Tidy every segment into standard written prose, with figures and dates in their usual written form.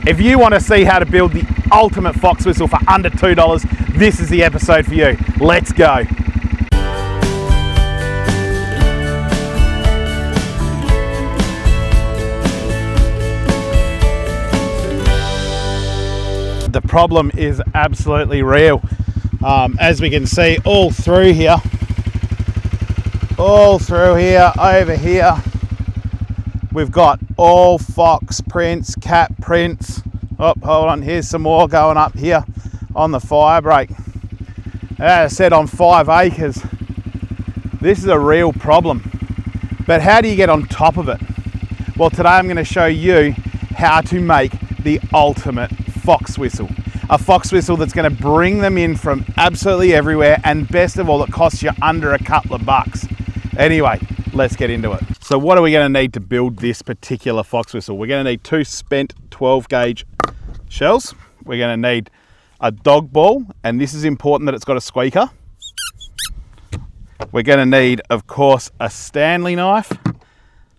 If you want to see how to build the ultimate fox whistle for under $2, this is the episode for you. Let's go. The problem is absolutely real. As we can see all through here, over here, we've got all fox prints, cat prints. Oh, hold on, here's some more going up here on the fire break. As I said, on 5 acres, this is a real problem. But how do you get on top of it? Well, today I'm going to show you how to make the ultimate fox whistle. A fox whistle that's going to bring them in from absolutely everywhere, and best of all, it costs you under a couple of bucks. Anyway, let's get into it. So what are we going to need to build this particular fox whistle? We're going to need 2 spent 12 gauge shells. We're going to need a dog ball, and this is important that it's got a squeaker. We're going to need, of course, a Stanley knife,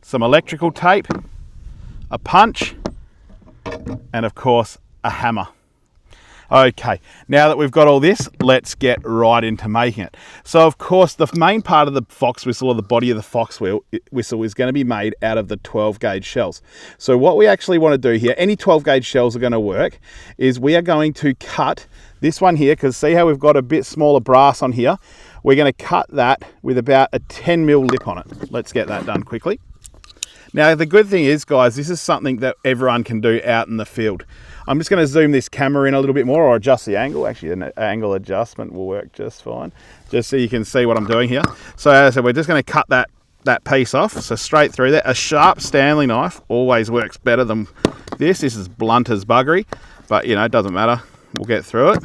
some electrical tape, a punch, and of course, a hammer. Okay, now that we've got all this, let's get right into making it. So of course, the main part of the fox whistle, or the body of the fox whistle, is going to be made out of the 12 gauge shells. So what we actually want to do here, any 12 gauge shells are going to work, is we are going to cut this one here, because see how we've got a bit smaller brass on here? We're going to cut that with about a 10 mil lip on it. Let's get that done quickly. Now, the good thing is, guys, this is something that everyone can do out in the field. I'm just going to zoom this camera in a little bit more, or adjust the angle. Actually, an angle adjustment will work just fine, just so you can see what I'm doing here. So as I said, we're just going to cut that piece off, so straight through there. A sharp Stanley knife always works better than this. This is blunt as buggery, but you know, it doesn't matter. We'll get through it.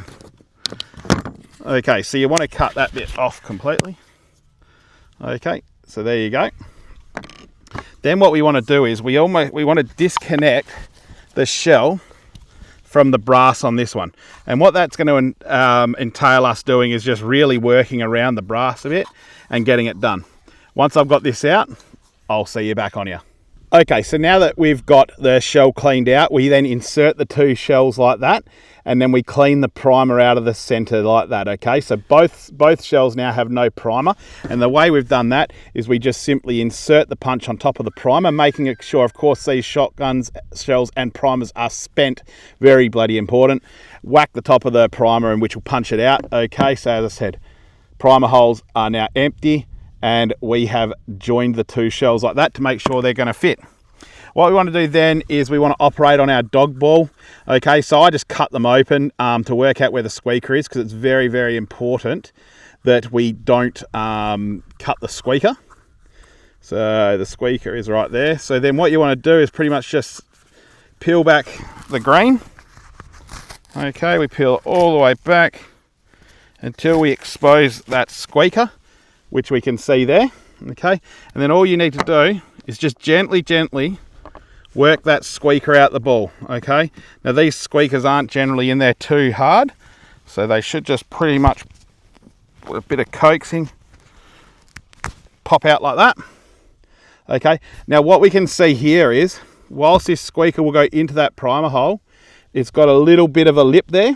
Okay, so you want to cut that bit off completely. Okay, so there you go. Then what we want to do is we want to disconnect the shell from the brass on this one. And what that's going to entail us doing is just really working around the brass a bit and getting it done. Once I've got this out, I'll see you back on here. Okay, so now that we've got the shell cleaned out, we then insert the 2 shells like that, and then we clean the primer out of the center like that, okay? So both shells now have no primer, and the way we've done that is we just simply insert the punch on top of the primer, making sure, of course, these shotguns, shells, and primers are spent. Very bloody important. Whack the top of the primer, and which will punch it out, okay? So as I said, primer holes are now empty, and we have joined the 2 shells like that to make sure they're going to fit. What we want to do then is we want to operate on our dog ball. Okay, so I just cut them open to work out where the squeaker is, because it's very, very important that we don't cut the squeaker. So the squeaker is right there. So then what you want to do is pretty much just peel back the green. Okay, we peel it all the way back until we expose that squeaker, which we can see there, okay? And then all you need to do is just gently work that squeaker out the ball, okay? Now these squeakers aren't generally in there too hard, so they should just pretty much, with a bit of coaxing, pop out like that, okay? Now what we can see here is, whilst this squeaker will go into that primer hole, it's got a little bit of a lip there.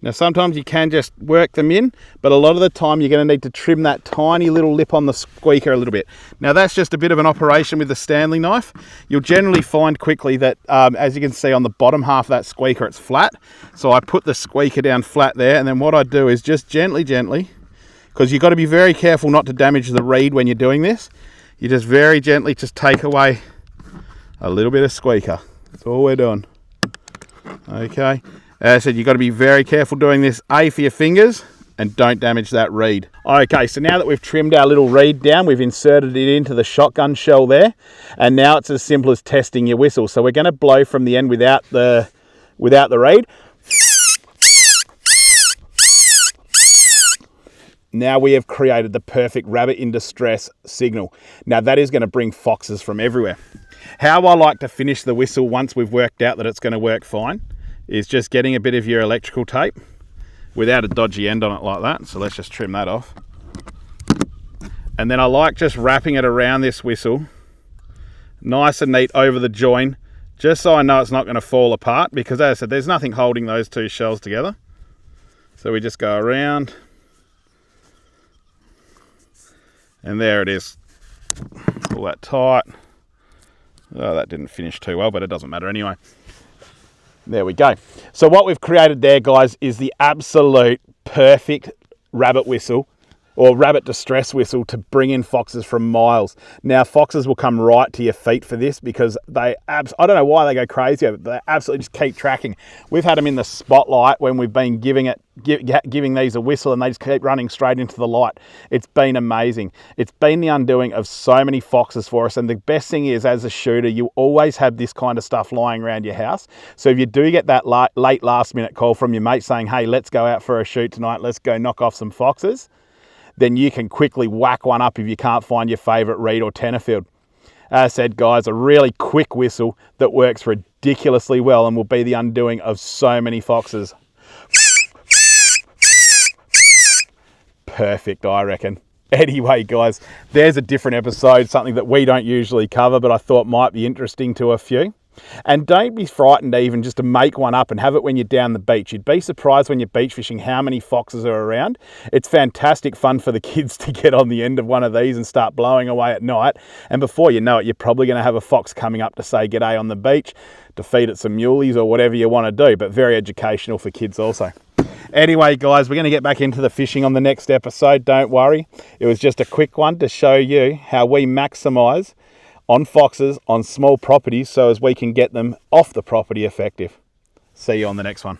Now sometimes you can just work them in, but a lot of the time you're going to need to trim that tiny little lip on the squeaker a little bit. Now that's just a bit of an operation with the Stanley knife. You'll generally find quickly that, as you can see on the bottom half of that squeaker, it's flat. So I put the squeaker down flat there, and then what I do is just gently, because you've got to be very careful not to damage the reed when you're doing this. You just very gently just take away a little bit of squeaker. That's all we're doing. Okay. As I said, you've got to be very careful doing this, A, for your fingers, and don't damage that reed. Okay, so now that we've trimmed our little reed down, we've inserted it into the shotgun shell there, and now it's as simple as testing your whistle. So we're going to blow from the end without the reed. Now we have created the perfect rabbit in distress signal. Now that is going to bring foxes from everywhere. How I like to finish the whistle once we've worked out that it's going to work fine is just getting a bit of your electrical tape without a dodgy end on it like that. So let's just trim that off. And then I like just wrapping it around this whistle, nice and neat over the join, just so I know it's not going to fall apart, because as I said, there's nothing holding those two shells together. So we just go around, and there it is. Pull that tight. Oh, that didn't finish too well, but it doesn't matter anyway. There we go. So what we've created there, guys, is the absolute perfect rabbit whistle, or rabbit distress whistle, to bring in foxes from miles. Now, foxes will come right to your feet for this, because I don't know why they go crazy over it, but they absolutely just keep tracking. We've had them in the spotlight when we've been giving these a whistle, and they just keep running straight into the light. It's been amazing. It's been the undoing of so many foxes for us, and the best thing is, as a shooter, you always have this kind of stuff lying around your house. So if you do get that late last minute call from your mate saying, hey, let's go out for a shoot tonight, let's go knock off some foxes, then you can quickly whack one up if you can't find your favourite reed or Tenterfield. As I said, guys, a really quick whistle that works ridiculously well and will be the undoing of so many foxes. Perfect, I reckon. Anyway, guys, there's a different episode, something that we don't usually cover, but I thought might be interesting to a few. And don't be frightened even just to make one up and have it when you're down the beach. You'd be surprised when you're beach fishing how many foxes are around. It's fantastic fun for the kids to get on the end of one of these and start blowing away at night. And before you know it, you're probably going to have a fox coming up to say g'day on the beach, to feed it some muleys or whatever you want to do, but very educational for kids also. Anyway, guys, we're going to get back into the fishing on the next episode. Don't worry. It was just a quick one to show you how we maximise on foxes on small properties so as we can get them off the property effective. See you on the next one.